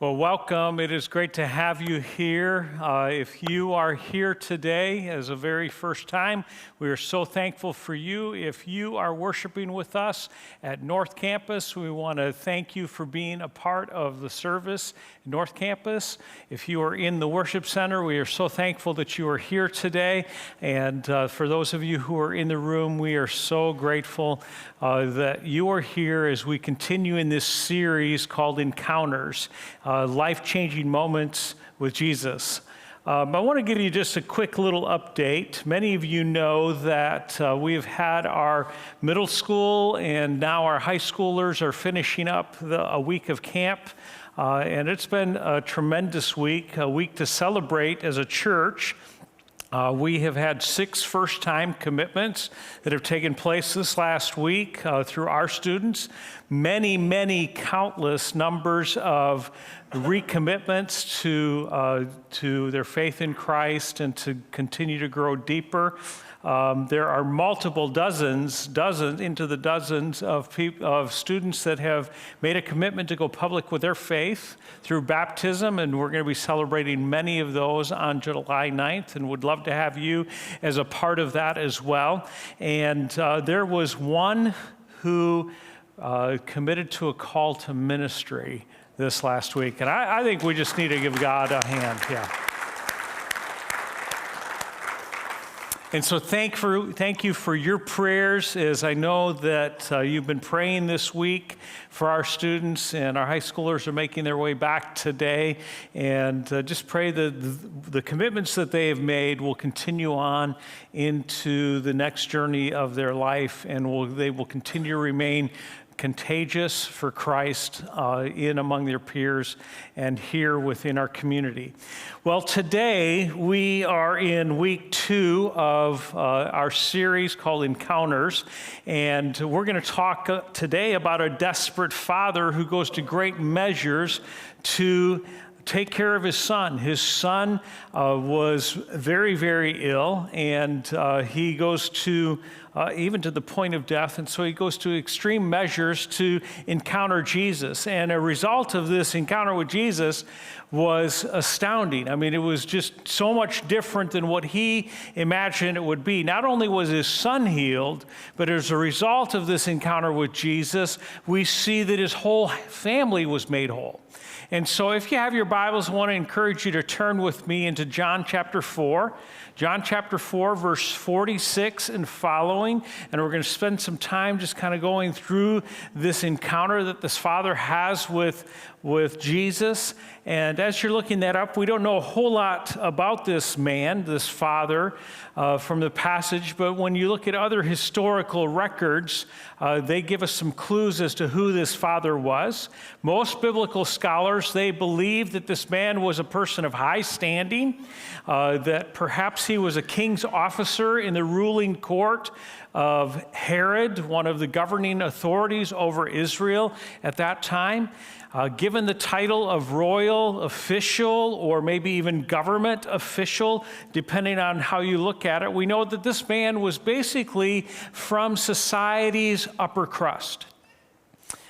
Well, welcome. It is great to have you here. If you are here today as a very first time, we are so thankful for you. If you are worshiping with us at North Campus, we want to thank you for being a part of the service at North Campus. If you are in the worship center, we are so thankful that you are here today. And for those of you who are in the room, we are so grateful that you are here as we continue in this series called Encounters. Life-changing moments with Jesus. I want to give you just a quick little update. Many of you know that we have had our middle school and now our high schoolers are finishing up a week of camp. And it's been a tremendous week, a week to celebrate as a church. We have had 6 first-time commitments that have taken place this last week through our students. Many, countless numbers of recommitments to their faith in Christ and to continue to grow deeper. There are multiple dozens into the dozens of students that have made a commitment to go public with their faith through baptism, and we're going to be celebrating many of those on July 9th, and would love to have you as a part of that as well. And there was one who committed to a call to ministry this last week, and I think we just need to give God a hand. Yeah. And so thank you for your prayers, as I know that you've been praying this week for our students, and our high schoolers are making their way back today. And just pray that the commitments that they have made will continue on into the next journey of their life, and they will continue to remain contagious for Christ in among their peers and here within our community. Well, today we are in week 2 of our series called Encounters, and we're going to talk today about a desperate father who goes to great measures to take care of his son. His son was very, very ill, and he goes to even to the point of death, and so he goes to extreme measures to encounter Jesus. And a result of this encounter with Jesus was astounding. I mean, it was just so much different than what he imagined it would be. Not only was his son healed, but as a result of this encounter with Jesus, we see that his whole family was made whole. And so if you have your Bibles, I want to encourage you to turn with me into John chapter 4. John chapter 4, verse 46 and following. And we're going to spend some time just kind of going through this encounter that this father has with Jesus. And as you're looking that up, we don't know a whole lot about this man, this father, from the passage. But when you look at other historical records, they give us some clues as to who this father was. Most biblical scholars, they believe that this man was a person of high standing, that perhaps he was a king's officer in the ruling court of Herod, one of the governing authorities over Israel at that time. Given the title of royal official or maybe even government official, depending on how you look at it, we know that this man was basically from society's upper crust.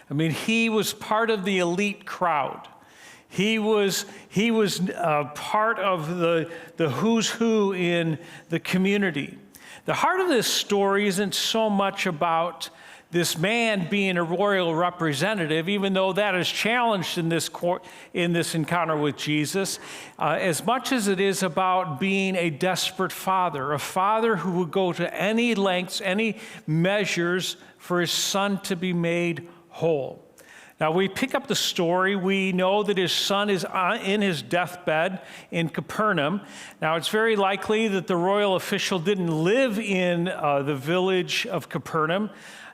I mean, he was part of the elite crowd. He was part of the who's who in the community. The heart of this story isn't so much about this man being a royal representative, even though that is challenged in this encounter with Jesus, as much as it is about being a desperate father, a father who would go to any lengths, any measures for his son to be made whole. Now, we pick up the story. We know that his son is in his deathbed in Capernaum. Now, it's very likely that the royal official didn't live in the village of Capernaum.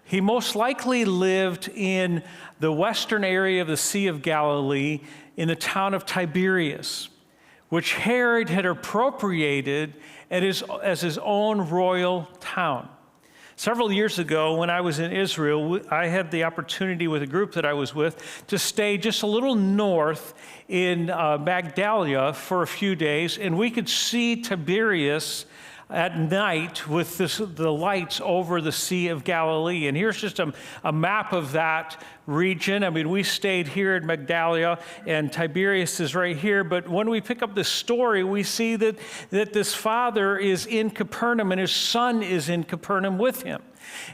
He most likely lived in the western area of the Sea of Galilee in the town of Tiberias, which Herod had appropriated as his own royal town. Several years ago, when I was in Israel, I had the opportunity with a group that I was with to stay just a little north in Magdala for a few days, and we could see Tiberias at night with the lights over the Sea of Galilee. And here's just a map of that region. I mean, we stayed here at Magdala, and Tiberias is right here. But when we pick up this story, we see that this father is in Capernaum, and his son is in Capernaum with him.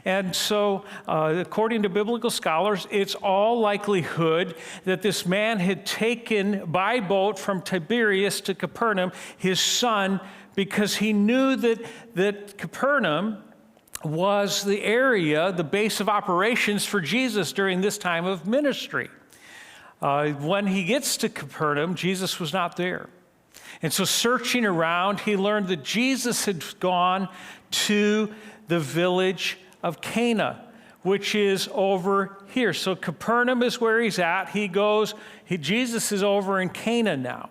And so, according to biblical scholars, it's all likelihood that this man had taken by boat from Tiberias to Capernaum his son, because he knew that Capernaum was the area, the base of operations for Jesus during this time of ministry. When he gets to Capernaum, Jesus was not there. And so searching around, he learned that Jesus had gone to the village of Cana, which is over here. So Capernaum is where he's at. Jesus is over in Cana now.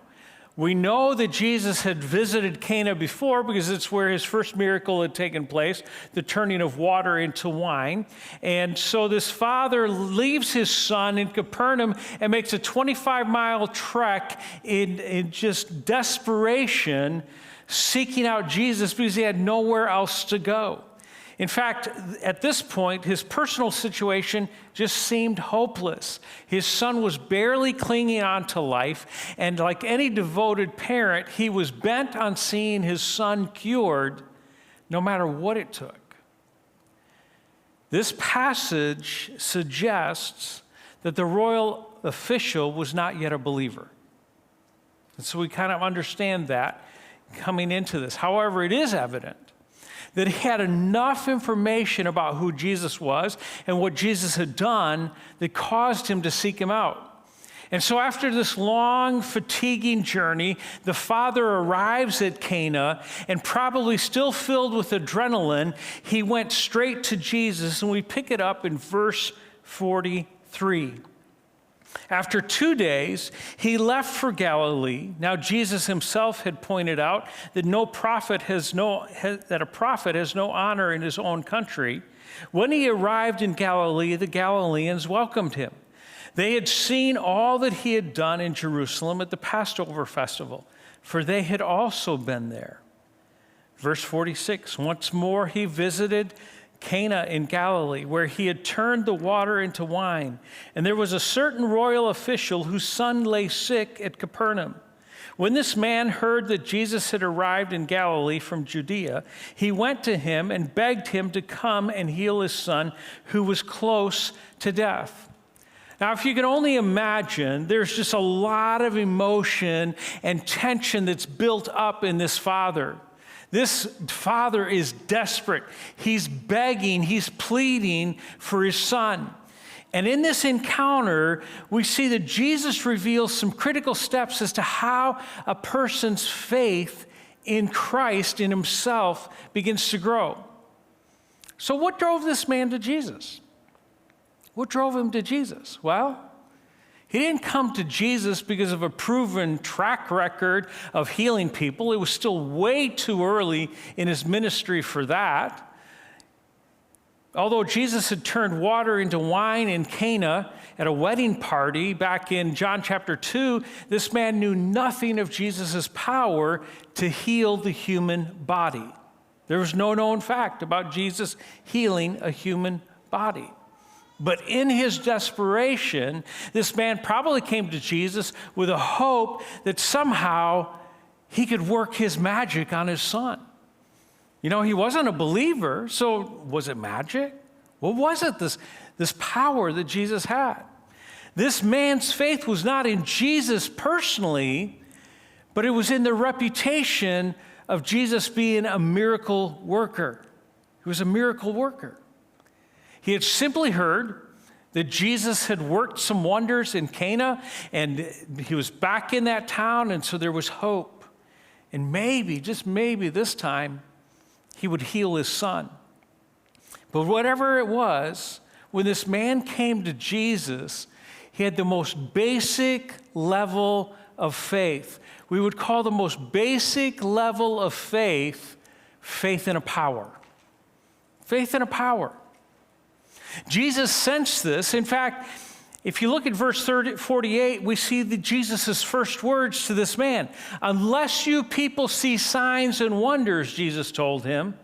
We know that Jesus had visited Cana before because it's where his first miracle had taken place, the turning of water into wine. And so this father leaves his son in Capernaum and makes a 25-mile trek in just desperation, seeking out Jesus because he had nowhere else to go. In fact, at this point, his personal situation just seemed hopeless. His son was barely clinging on to life, and like any devoted parent, he was bent on seeing his son cured, no matter what it took. This passage suggests that the royal official was not yet a believer. And so we kind of understand that coming into this. However, it is evident that he had enough information about who Jesus was and what Jesus had done that caused him to seek him out. And so after this long, fatiguing journey, the father arrives at Cana, and probably still filled with adrenaline, he went straight to Jesus, and we pick it up in verse 43. After 2 days, he left for Galilee. Now, Jesus himself had pointed out that a prophet has no honor in his own country. When he arrived in Galilee, the Galileans welcomed him. They had seen all that he had done in Jerusalem at the Passover festival, for they had also been there. Verse 46, once more he visited Cana in Galilee, where he had turned the water into wine. And there was a certain royal official whose son lay sick at Capernaum. When this man heard that Jesus had arrived in Galilee from Judea, he went to him and begged him to come and heal his son, who was close to death. Now, if you can only imagine, there's just a lot of emotion and tension that's built up in this father. This father is desperate. He's begging, he's pleading for his son. And in this encounter, we see that Jesus reveals some critical steps as to how a person's faith in Christ, in himself, begins to grow. So what drove this man to Jesus? What drove him to Jesus? Well, he didn't come to Jesus because of a proven track record of healing people. It was still way too early in his ministry for that. Although Jesus had turned water into wine in Cana at a wedding party back in John chapter 2, this man knew nothing of Jesus' power to heal the human body. There was no known fact about Jesus healing a human body. But in his desperation, this man probably came to Jesus with a hope that somehow he could work his magic on his son. You know, he wasn't a believer, so was it magic? What was it, this power that Jesus had? This man's faith was not in Jesus personally, but it was in the reputation of Jesus being a miracle worker. He was a miracle worker. He had simply heard that Jesus had worked some wonders in Cana, and he was back in that town, and so there was hope. And maybe, just maybe this time, he would heal his son. But whatever it was, when this man came to Jesus, he had the most basic level of faith. We would call the most basic level of faith, faith in a power. Faith in a power. Jesus sensed this. In fact, if you look at verse 48, we see Jesus' first words to this man. Unless you people see signs and wonders, Jesus told him,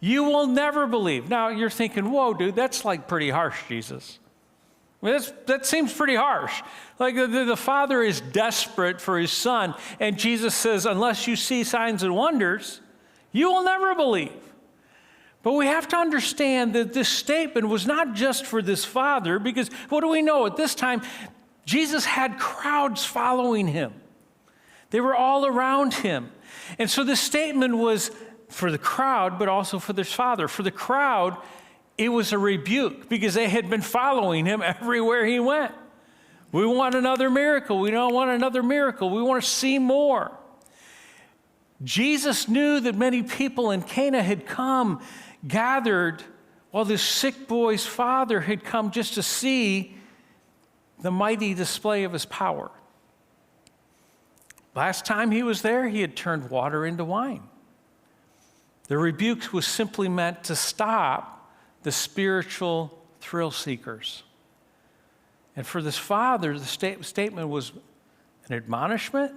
you will never believe. Now, you're thinking, whoa, dude, that's like pretty harsh, Jesus. I mean, that seems pretty harsh. Like the father is desperate for his son, and Jesus says, unless you see signs and wonders, you will never believe. But we have to understand that this statement was not just for this father, because what do we know? At this time, Jesus had crowds following him. They were all around him. And so this statement was for the crowd, but also for this father. For the crowd, it was a rebuke because they had been following him everywhere he went. We want another miracle. We don't want another miracle. We want to see more. Jesus knew that many people in Cana had come, gathered, while this sick boy's father had come just to see the mighty display of his power. Last time he was there, he had turned water into wine. The rebuke was simply meant to stop the spiritual thrill seekers. And for this father, the statement was an admonishment,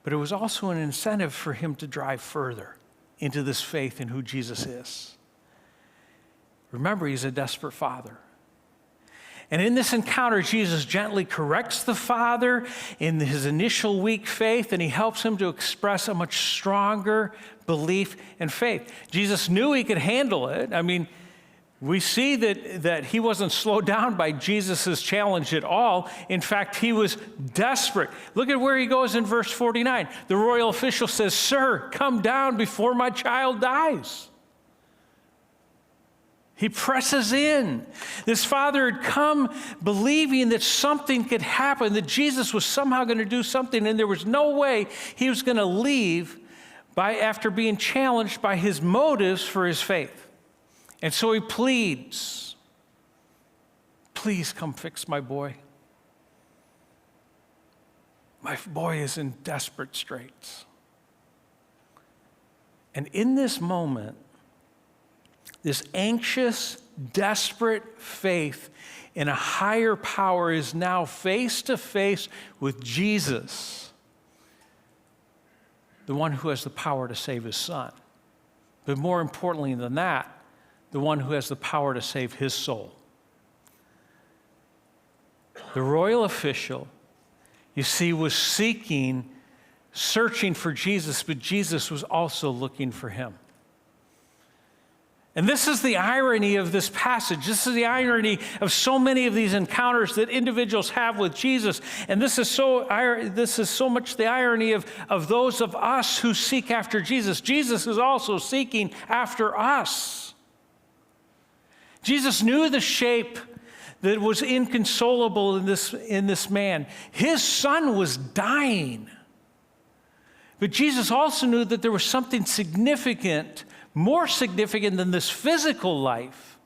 but it was also an incentive for him to drive further into this faith in who Jesus is. Remember, he's a desperate father. And in this encounter, Jesus gently corrects the father in his initial weak faith, and he helps him to express a much stronger belief and faith. Jesus knew he could handle it. I mean, we see that he wasn't slowed down by Jesus' challenge at all. In fact, he was desperate. Look at where he goes in verse 49. The royal official says, "Sir, come down before my child dies." He presses in. This father had come believing that something could happen, that Jesus was somehow going to do something, and there was no way he was going to leave after being challenged by his motives for his faith. And so he pleads, "Please come fix my boy. My boy is in desperate straits." And in this moment, this anxious, desperate faith in a higher power is now face to face with Jesus, the one who has the power to save his son. But more importantly than that, the one who has the power to save his soul. The royal official, you see, was searching for Jesus, but Jesus was also looking for him. And this is the irony of this passage. This is the irony of so many of these encounters that individuals have with Jesus. And this is so much the irony of those of us who seek after Jesus. Jesus is also seeking after us. Jesus knew the shape that was inconsolable in this man. His son was dying. But Jesus also knew that there was something significant, more significant than this physical life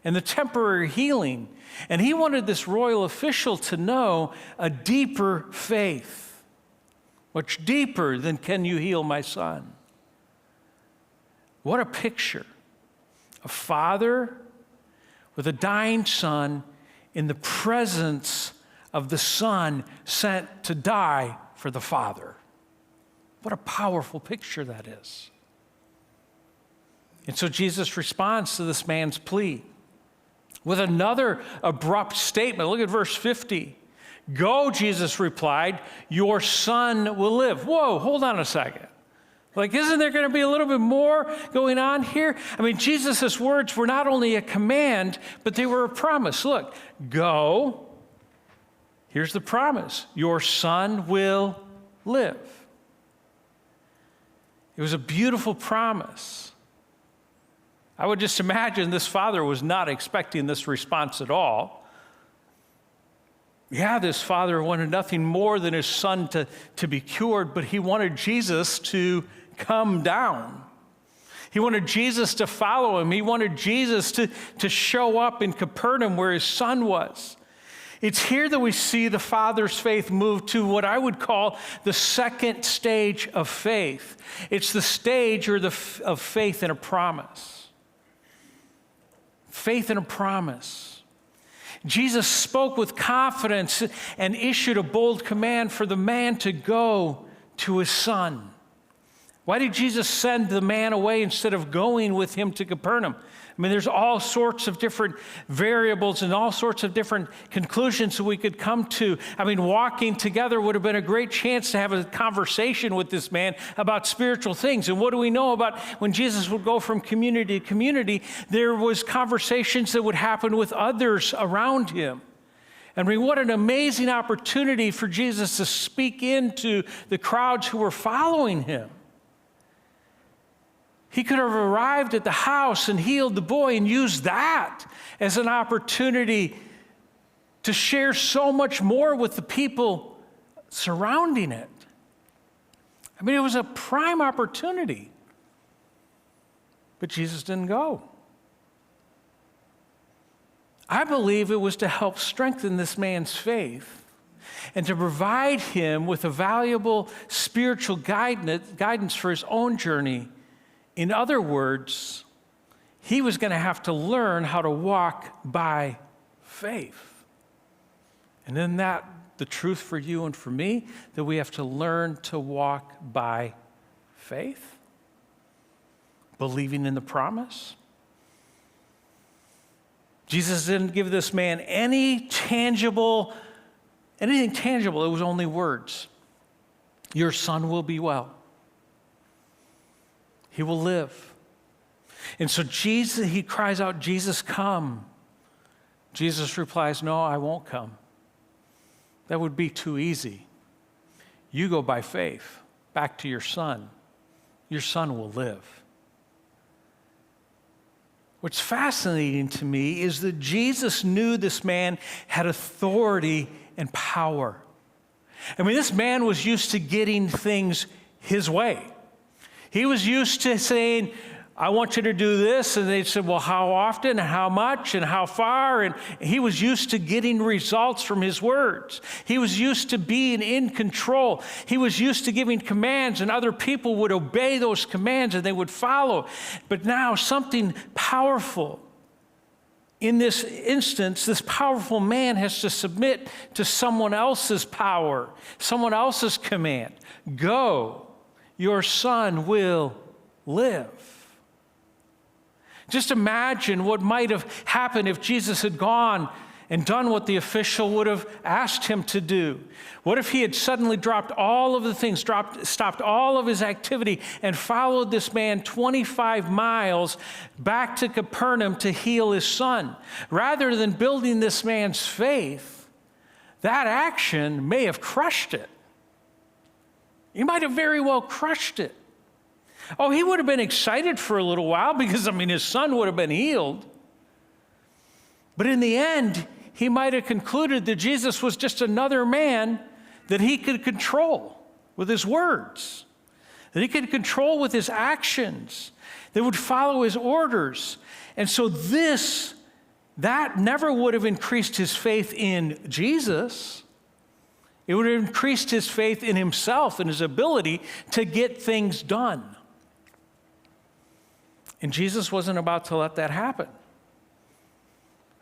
and the temporary healing. And he wanted this royal official to know a deeper faith, much deeper than, "Can you heal my son?" What a picture. A father with a dying son in the presence of the son sent to die for the father. What a powerful picture that is. And so Jesus responds to this man's plea. with another abrupt statement. Look at verse 50. Go, Jesus replied, your son will live. Whoa, hold on a second. Like, isn't there going to be a little bit more going on here? I mean, Jesus' words were not only a command, but they were a promise. Look, go. Here's the promise. Your son will live. It was a beautiful promise. I would just imagine this father was not expecting this response at all. Yeah, this father wanted nothing more than his son to be cured, but he wanted Jesus to come down. He wanted Jesus to follow him. He wanted Jesus to show up in Capernaum where his son was. It's here that we see the father's faith move to what I would call the second stage of faith. It's the stage of faith in a promise. Faith in a promise. Jesus spoke with confidence and issued a bold command for the man to go to his son. Why did Jesus send the man away instead of going with him to Capernaum? I mean, there's all sorts of different variables and all sorts of different conclusions that we could come to. I mean, walking together would have been a great chance to have a conversation with this man about spiritual things. And what do we know about when Jesus would go from community to community? There was conversations that would happen with others around him. I mean, what an amazing opportunity for Jesus to speak into the crowds who were following him. He could have arrived at the house and healed the boy and used that as an opportunity to share so much more with the people surrounding it. I mean, it was a prime opportunity. But Jesus didn't go. I believe it was to help strengthen this man's faith and to provide him with a valuable spiritual guidance for his own journey. In other words, he was going to have to learn how to walk by faith. And isn't that the truth for you and for me? That we have to learn to walk by faith? Believing in the promise? Jesus didn't give this man anything tangible. It was only words. Your son will be well. He will live. And so Jesus, he cries out, Jesus, come. Jesus replies, no, I won't come. That would be too easy. You go by faith back to your son. Your son will live. What's fascinating to me is that Jesus knew this man had authority and power. I mean, this man was used to getting things his way. He was used to saying, I want you to do this. And they said, well, how often and how much and how far? And he was used to getting results from his words. He was used to being in control. He was used to giving commands, and other people would obey those commands and they would follow. But now something powerful. In this instance, this powerful man has to submit to someone else's power, someone else's command. Go. Your son will live. Just imagine what might have happened if Jesus had gone and done what the official would have asked him to do. What if he had suddenly dropped all of the things, stopped all of his activity, and followed this man 25 miles back to Capernaum to heal his son? Rather than building this man's faith, that action may have crushed it. He might have very well crushed it. Oh, he would have been excited for a little while because, his son would have been healed. But in the end, he might have concluded that Jesus was just another man that he could control with his words, that he could control with his actions, that would follow his orders. And so that never would have increased his faith in Jesus. It would have increased his faith in himself and his ability to get things done. And Jesus wasn't about to let that happen.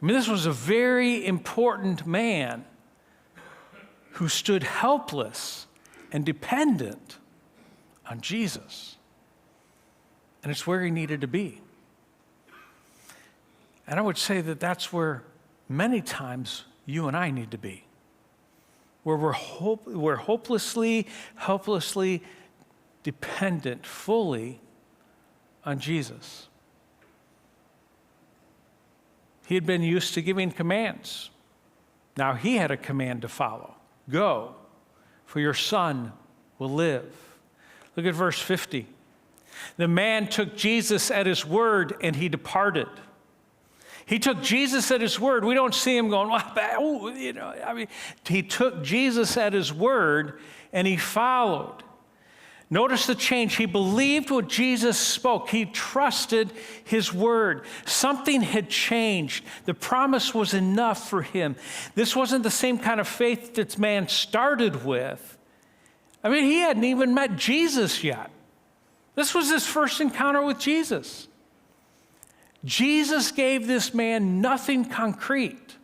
This was a very important man who stood helpless and dependent on Jesus. And it's where he needed to be. And I would say that that's where many times you and I need to be, where we're hopelessly, helplessly dependent fully on Jesus. He had been used to giving commands. Now he had a command to follow. Go, for your son will live. Look at verse 50. The man took Jesus at his word and he departed. He took Jesus at his word. We don't see him going, he took Jesus at his word and he followed. Notice the change. He believed what Jesus spoke. He trusted his word. Something had changed. The promise was enough for him. This wasn't the same kind of faith that man started with. He hadn't even met Jesus yet. This was his first encounter with Jesus. Jesus gave this man nothing concrete,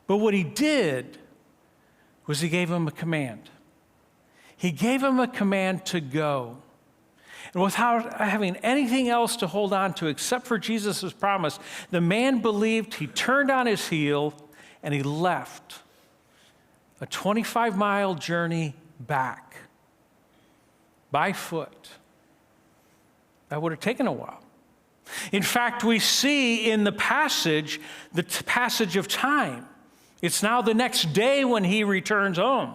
but what he did was he gave him a command. He gave him a command to go. And without having anything else to hold on to except for Jesus' promise, the man believed, he turned on his heel, and he left. A 25-mile journey back by foot. That would have taken a while. In fact, we see in the passage of time. It's now the next day when he returns home.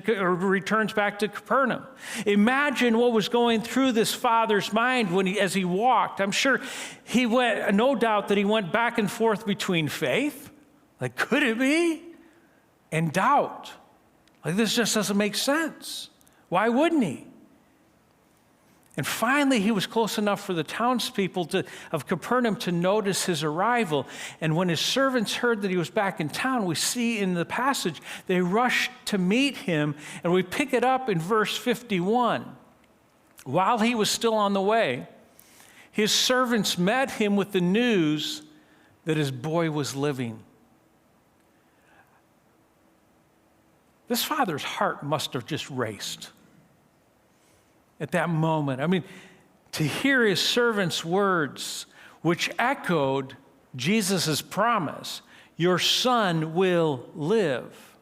Or returns back to Capernaum. Imagine what was going through this father's mind as he walked. I'm sure no doubt that he went back and forth between faith, like could it be, and doubt. Like this just doesn't make sense. Why wouldn't he? And finally, he was close enough for the townspeople of Capernaum to notice his arrival. And when his servants heard that he was back in town, we see in the passage, they rushed to meet him. And we pick it up in verse 51. While he was still on the way, his servants met him with the news that his boy was living. This father's heart must have just raced at that moment. To hear his servant's words, which echoed Jesus' promise, your son will live.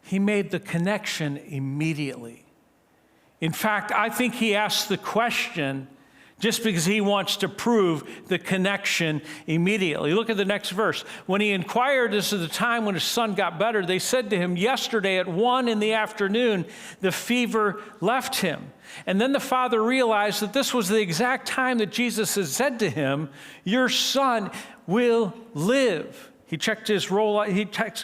He made the connection immediately. In fact, I think he asked the question just because he wants to prove the connection immediately. Look at the next verse. When he inquired as to the time when his son got better, they said to him, yesterday at 1 p.m, the fever left him. And then the father realized that this was the exact time that Jesus had said to him, your son will live. He checked his checked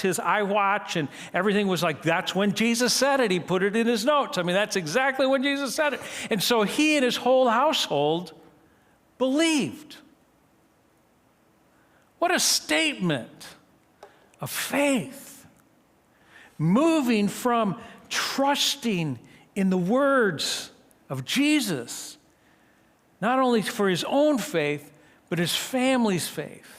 his iWatch, and everything was like, that's when Jesus said it. He put it in his notes. That's exactly when Jesus said it. And so he and his whole household believed. What a statement of faith. Moving from trusting in the words of Jesus, not only for his own faith, but his family's faith.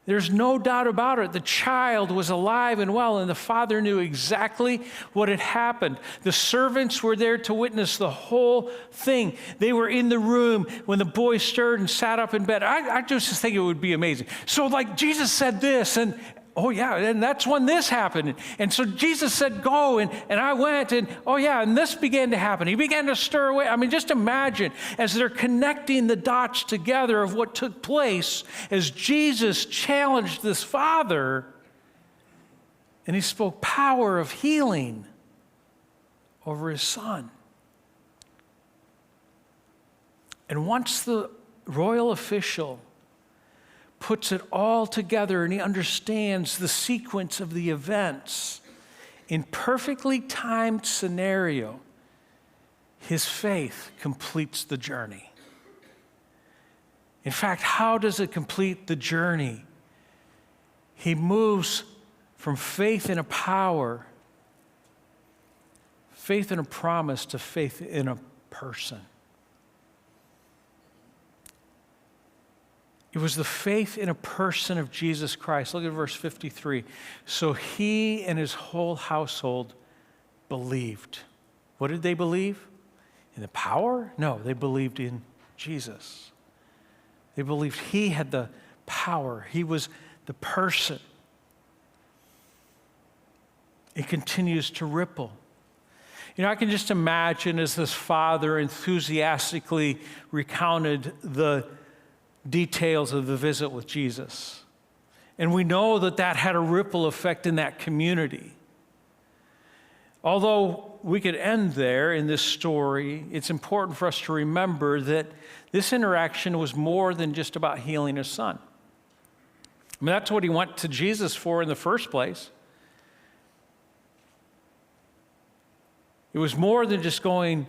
There's no doubt about it. The child was alive and well, and the father knew exactly what had happened. The servants were there to witness the whole thing. They were in the room when the boy stirred and sat up in bed. I just think it would be amazing. So Jesus said this, and oh yeah, and that's when this happened. And so Jesus said, go, and I went, and oh yeah, and this began to happen. He began to stir away. Just imagine as they're connecting the dots together of what took place as Jesus challenged this father, and he spoke power of healing over his son. And once the royal official puts it all together and he understands the sequence of the events in perfectly timed scenario, his faith completes the journey. In fact, how does it complete the journey? He moves from faith in a power, faith in a promise, to faith in a person. It was the faith in a person of Jesus Christ. Look at verse 53. So he and his whole household believed. What did they believe? In the power? No, they believed in Jesus. They believed he had the power. He was the person. It continues to ripple. You know, I can just imagine as this father enthusiastically recounted the details of the visit with Jesus. And we know that that had a ripple effect in that community. Although we could end there in this story, it's important for us to remember that this interaction was more than just about healing his son. I mean, that's what he went to Jesus for in the first place. It was more than just going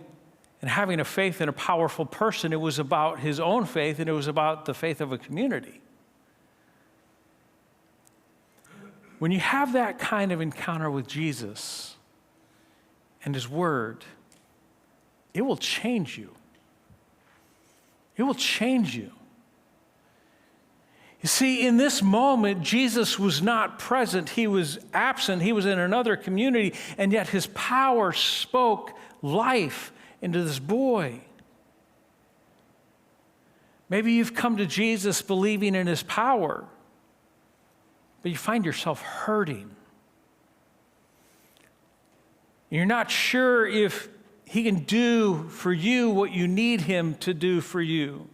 and having a faith in a powerful person. It was about his own faith, and it was about the faith of a community. When you have that kind of encounter with Jesus and his word, it will change you. It will change you. You see, in this moment, Jesus was not present. He was absent. He was in another community, and yet his power spoke life into this boy. Maybe you've come to Jesus believing in his power, but you find yourself hurting. You're not sure if he can do for you what you need him to do for you.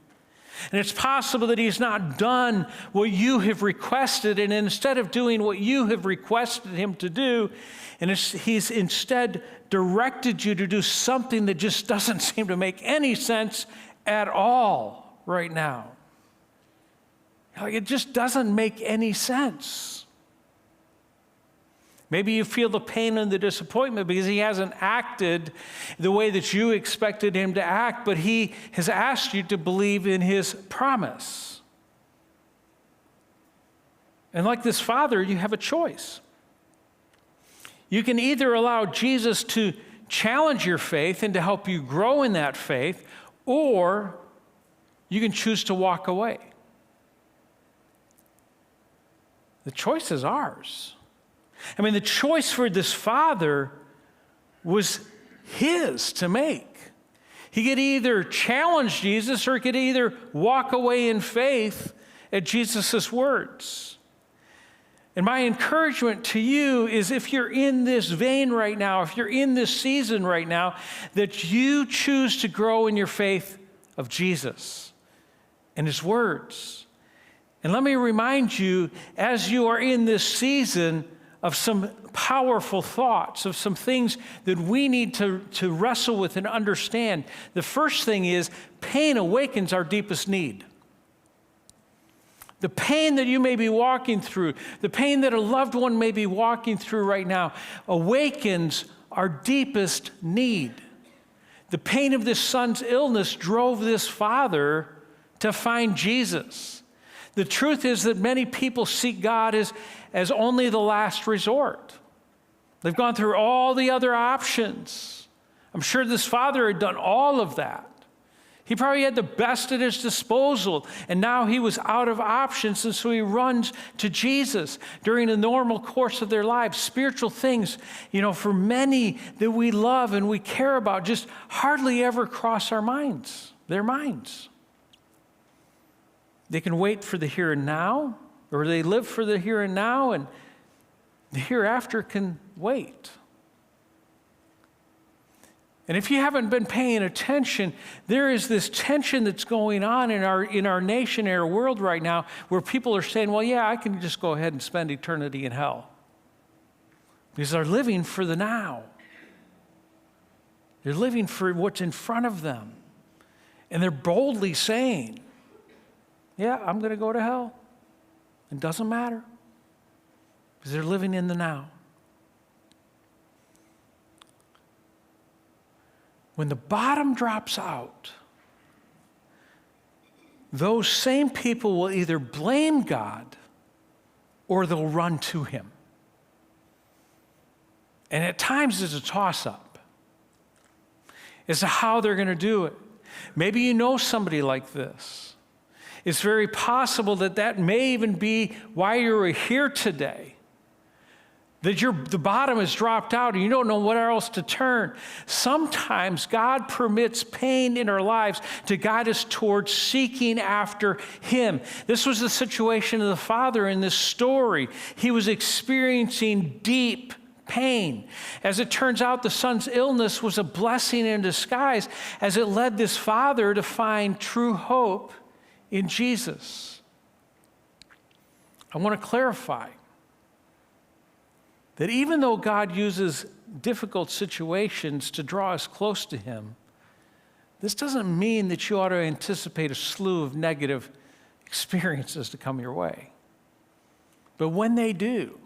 And it's possible that he's not done what you have requested, and instead of doing what you have requested him to do, he's instead directed you to do something that just doesn't seem to make any sense at all right now. Like, it just doesn't make any sense. Maybe you feel the pain and the disappointment because he hasn't acted the way that you expected him to act, but he has asked you to believe in his promise. And like this father, you have a choice. You can either allow Jesus to challenge your faith and to help you grow in that faith, or you can choose to walk away. The choice is ours. I mean, the choice for this father was his to make. He could either challenge Jesus or he could either walk away in faith at Jesus' words. And my encouragement to you is, if you're in this vein right now, if you're in this season right now, that you choose to grow in your faith of Jesus and his words. And let me remind you, as you are in this season, of some powerful thoughts, of some things that we need to wrestle with and understand. The first thing is, pain awakens our deepest need. The pain that you may be walking through, the pain that a loved one may be walking through right now, awakens our deepest need. The pain of this son's illness drove this father to find Jesus. The truth is that many people seek God as only the last resort. They've gone through all the other options. I'm sure this father had done all of that. He probably had the best at his disposal, and now he was out of options, and so he runs to Jesus during the normal course of their lives. Spiritual things, for many that we love and we care about, just hardly ever cross their minds. They can wait for the here and now, or they live for the here and now, and the hereafter can wait. And if you haven't been paying attention, there is this tension that's going on in our nation, in our world right now, where people are saying, well, yeah, I can just go ahead and spend eternity in hell. Because they're living for the now. They're living for what's in front of them. And they're boldly saying, yeah, I'm going to go to hell. It doesn't matter. Because they're living in the now. When the bottom drops out, those same people will either blame God or they'll run to him. And at times it's a toss-up as to how they're going to do it. Maybe you know somebody like this. It's very possible that may even be why you're here today. that the bottom has dropped out and you don't know where else to turn. Sometimes God permits pain in our lives to guide us towards seeking after Him. This was the situation of the father in this story. He was experiencing deep pain. As it turns out, the son's illness was a blessing in disguise as it led this father to find true hope in Jesus. I want to clarify that even though God uses difficult situations to draw us close to Him, this doesn't mean that you ought to anticipate a slew of negative experiences to come your way. But when they do,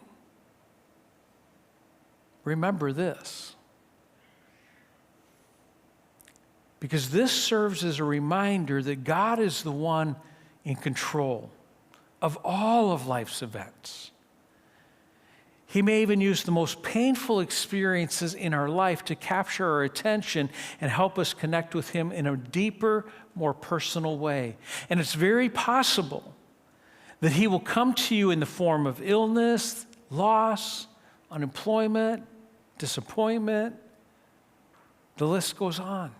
remember this. Because this serves as a reminder that God is the one in control of all of life's events. He may even use the most painful experiences in our life to capture our attention and help us connect with Him in a deeper, more personal way. And it's very possible that He will come to you in the form of illness, loss, unemployment, disappointment. The list goes on.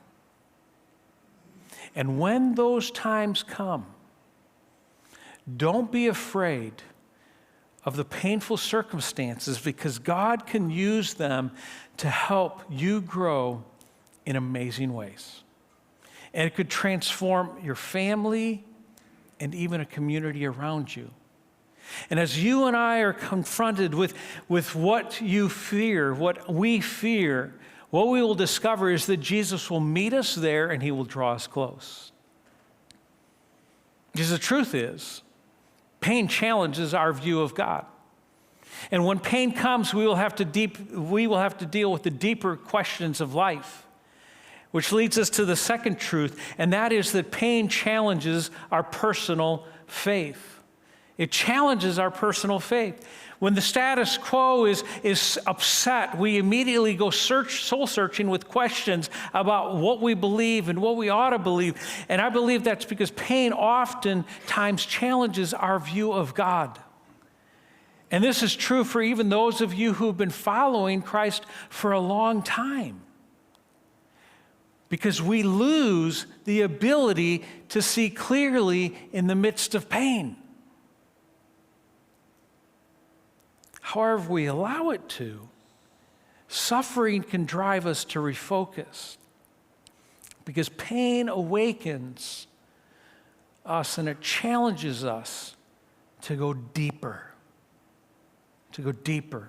And when those times come, don't be afraid of the painful circumstances, because God can use them to help you grow in amazing ways. And it could transform your family and even a community around you. And as you and I are confronted with what you fear, what we fear, what we will discover is that Jesus will meet us there and He will draw us close. Because the truth is, pain challenges our view of God. And when pain comes, we will have to deal with the deeper questions of life, which leads us to the second truth, and that is that pain challenges our personal faith. It challenges our personal faith. When the status quo is upset, we immediately go soul searching with questions about what we believe and what we ought to believe. And I believe that's because pain oftentimes challenges our view of God. And this is true for even those of you who've been following Christ for a long time. Because we lose the ability to see clearly in the midst of pain. However, if we allow it to, suffering can drive us to refocus. Because pain awakens us and it challenges us to go deeper. To go deeper.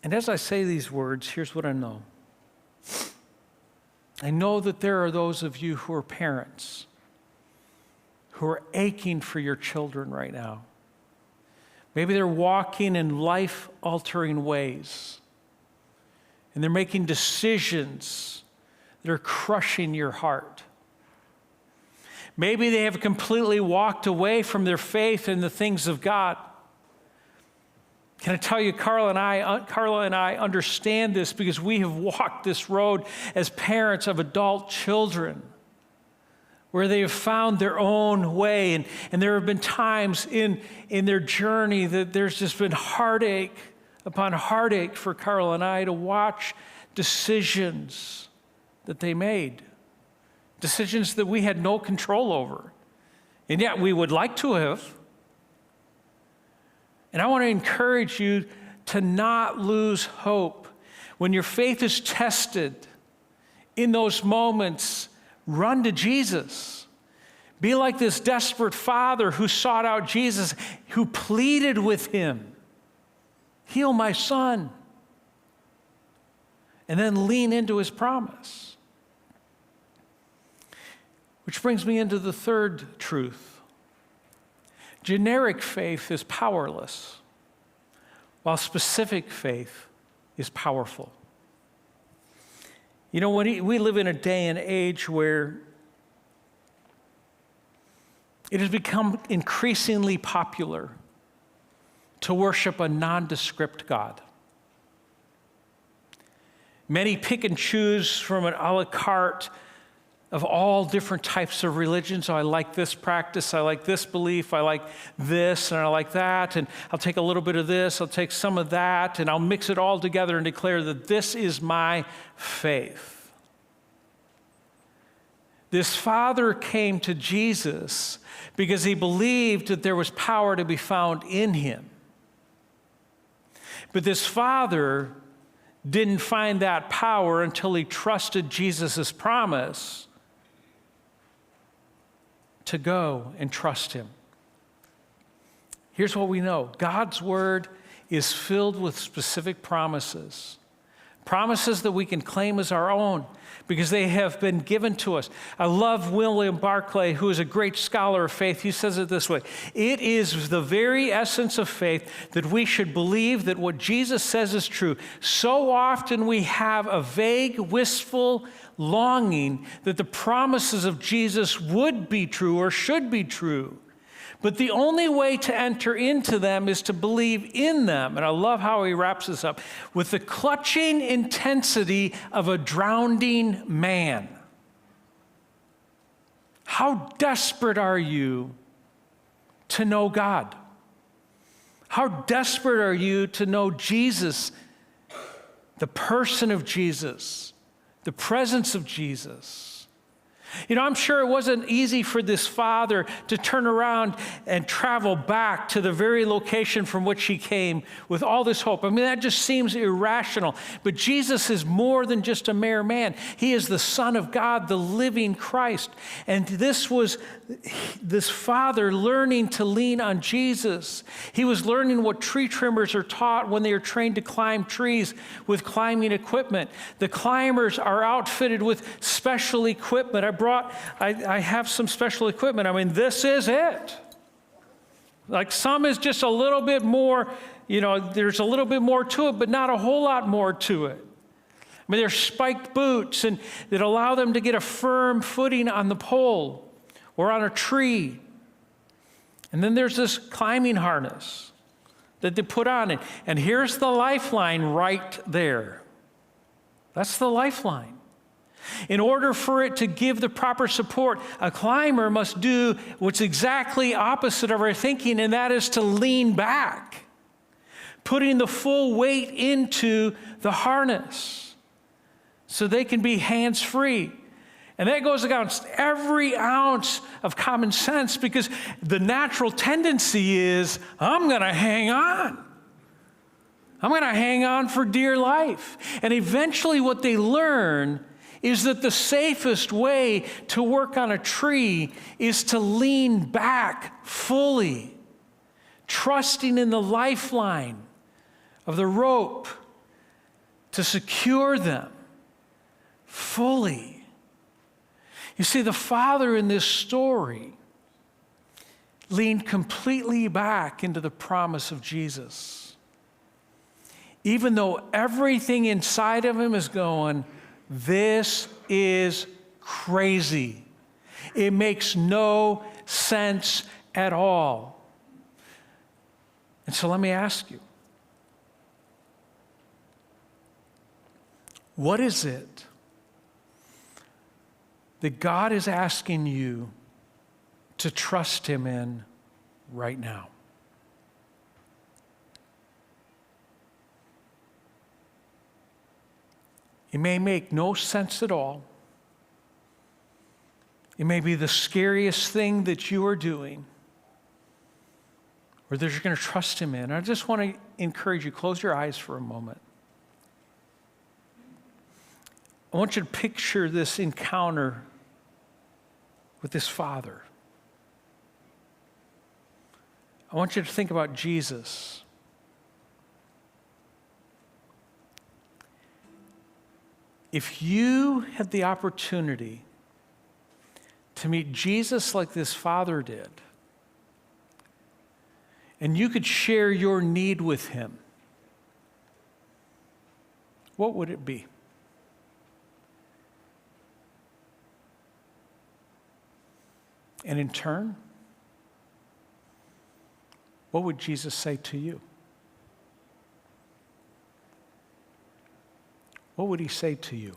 And as I say these words, here's what I know. I know that there are those of you who are parents who are aching for your children right now. Maybe they're walking in life-altering ways, and they're making decisions that are crushing your heart. Maybe they have completely walked away from their faith in the things of God. Can I tell you, Carla and I understand this because we have walked this road as parents of adult children, where they have found their own way. And there have been times in their journey that there's just been heartache upon heartache for Carla and I to watch decisions that they made. Decisions that we had no control over. And yet we would like to have. And I want to encourage you to not lose hope. When your faith is tested, in those moments, run to Jesus. Be like this desperate father who sought out Jesus, who pleaded with Him, heal my son. And then lean into His promise. Which brings me into the third truth. Generic faith is powerless, while specific faith is powerful. You know, we live in a day and age where it has become increasingly popular to worship a nondescript God. Many pick and choose from an a la carte of all different types of religions. So I like this practice, I like this belief, I like this, and I like that, and I'll take a little bit of this, I'll take some of that, and I'll mix it all together and declare that this is my faith. This father came to Jesus because he believed that there was power to be found in him. But this father didn't find that power until he trusted Jesus' promise to go and trust him. Here's what we know. God's word is filled with specific promises. Promises that we can claim as our own because they have been given to us. I love William Barclay, who is a great scholar of faith. He says it this way: it is the very essence of faith that we should believe that what Jesus says is true. So often we have a vague, wistful longing that the promises of Jesus would be true or should be true. But the only way to enter into them is to believe in them. And I love how he wraps this up with the clutching intensity of a drowning man. How desperate are you to know God? How desperate are you to know Jesus, the person of Jesus, the presence of Jesus? You know, I'm sure it wasn't easy for this father to turn around and travel back to the very location from which he came with all this hope. I mean, that just seems irrational. But Jesus is more than just a mere man. He is the Son of God, the living Christ. And this was this father learning to lean on Jesus. He was learning what tree trimmers are taught when they are trained to climb trees with climbing equipment. The climbers are outfitted with special equipment. I have some special equipment. I mean, this is it. Like some is just a little bit more, there's a little bit more to it, but not a whole lot more to it. I mean, there's spiked boots and that allow them to get a firm footing on the pole or on a tree. And then there's this climbing harness that they put on. And here's the lifeline right there. That's the lifeline. In order for it to give the proper support, a climber must do what's exactly opposite of our thinking, and that is to lean back, putting the full weight into the harness so they can be hands-free. And that goes against every ounce of common sense because the natural tendency is, I'm going to hang on. I'm going to hang on for dear life. And eventually what they learn is that the safest way to work on a tree is to lean back fully, trusting in the lifeline of the rope to secure them fully. You see, the father in this story leaned completely back into the promise of Jesus. Even though everything inside of him is going, this is crazy. It makes no sense at all. And so let me ask you, what is it that God is asking you to trust him in right now? It may make no sense at all. It may be the scariest thing that you are doing or that you're going to trust him in. I just want to encourage you, close your eyes for a moment. I want you to picture this encounter with this father. I want you to think about Jesus. If you had the opportunity to meet Jesus like this father did, and you could share your need with him, what would it be? And in turn, what would Jesus say to you? What would he say to you?